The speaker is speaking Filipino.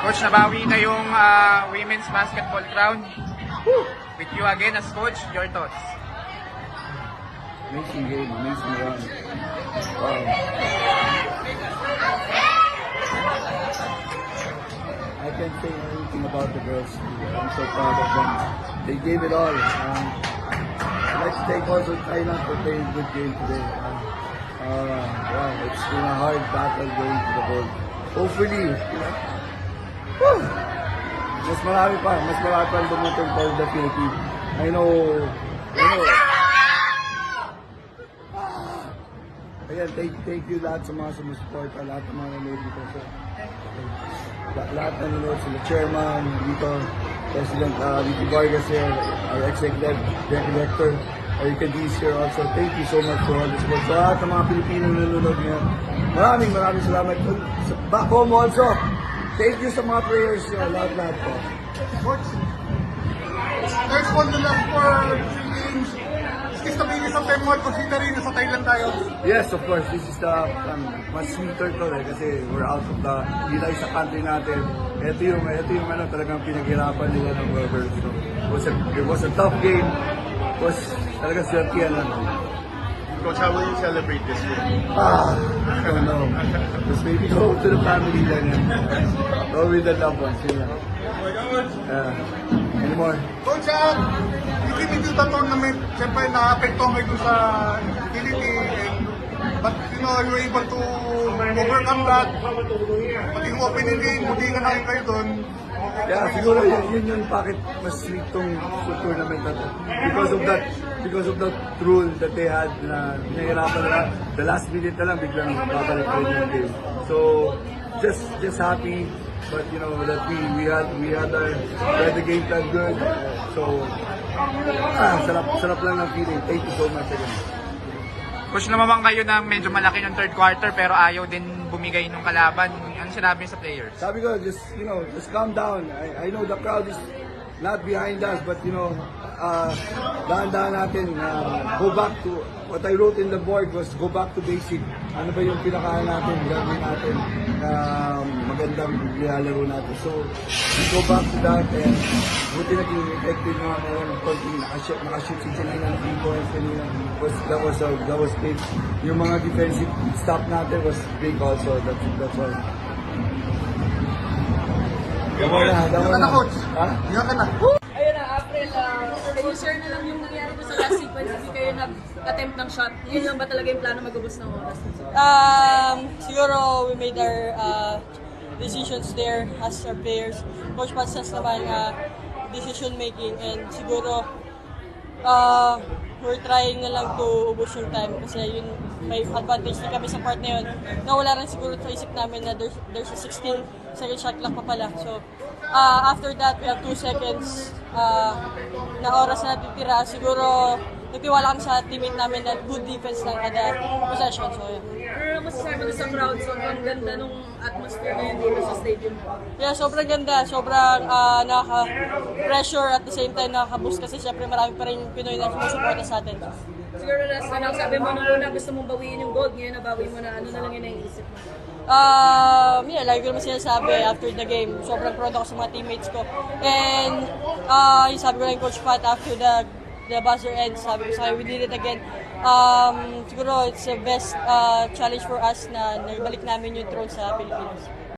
Coach, nabawi na yung women's basketball crown. With you again as coach, your thoughts? Amazing game, amazing run. Wow. I can't say anything about the girls. I'm so proud of them. They gave it all. I'd like to thank also Thailand for playing a good game today. Wow, it's been a hard battle going to the goal. Hopefully, mas marami pa dumating for the Philippines. I know. Again, thank you lahat sa mga sumusuporta, lahat ng mga nanonood dito. Lahat ng nanonood sila, chairman, dito, President Vicky Vargas here, our executive director, Erika Diz here also. Thank you so much for all the support. Sa lahat ng mga Pilipino nanonood ngayon, maraming salamat. Back home also, thank you sa mga players nyo, lahat po. Coach, there's one to love for Philippines. Is the biggest of them all considering na sa Thailand tayo? Yes, of course. This is the mas sweeter to kasi we're out of the hindi tayo sa country natin. Ito yung talagang pinaghirapan nila ng Rovers. So, it was a tough game. It was talagang swertiyan lang. Coach, how will you celebrate this win? I don't know. Just maybe go to the family then and go with the loved ones. Yun lang. Anymore? Coach, hindi dito sa tournament, siyempre na-apekto kayo dun sa utility, but you were able to overcome that. Pati yung opening game, hindi ka na kayo dun. Yeah, siguro yun yung bakit mas sweet tong tournament na to. Because of that rule that they had na nahirapan na the last minute na lang biglang babalik rin yung game. So, just happy, but that we had the game plan good. So, sarap lang ng feeling. Thank you so much again. Coach, naman kayo ng medyo malaki ng third quarter pero ayaw din bumigay ng kalaban. Ano sinabi sa players? Sabi ko, just calm down. I know the crowd is not behind us, but dahan-dahan natin. Go back to what I wrote in the board was go back to basic. Ano ba yung pinakain natin, gagawin natin na magandang nilalaro natin. So, we go back to that and buti naging effective na ngayon. Nakashoot si Janine ng 3 points kanina. That was big. Yung mga defensive stop natin was big also. That's all. Yan ka na, coach. Ha? Yan ka na. Ayun na, April, kayo share na lang yung nangyari ko sa last sequence. Hindi kayo nag-attempt ng shot. Yun lang ba talaga yung plano mag-ubos ng oras? Siguro we made our decisions there as our players. Coach Patsas naman decision making and siguro we're trying na lang to ubos yung time kasi yun may advantage din kami sa part na yun. Nawala rin siguro sa isip namin na there's a 16-second shot clock pa pala. So after that we have 2 seconds na oras na natitira. Siguro nagtiwala kami sa teammate namin na good defense lang kada possession. So yeah. Pero masasabi ko sa crowd, sobrang ganda nung atmosphere ngayon dito sa stadium. Yeah, sobrang ganda. Sobrang nakaka-pressure at the same time nakaka-boost kasi syempre marami pa rin Pinoy na sumusuporta sa atin. Siguro last na sabi mo nung una gusto mong bawiin yung gold, ngayon nabawi mo na ano na lang yung naiisip mo. Yeah, lagi ko naman sinasabi after the game, sobrang proud ako sa mga teammates ko. And yung sabi ko lang Coach Pat after the buzzer ends, sabi ko sa akin, we did it again. Siguro it's the best challenge for us na nagbalik namin yung throne sa Pilipinas.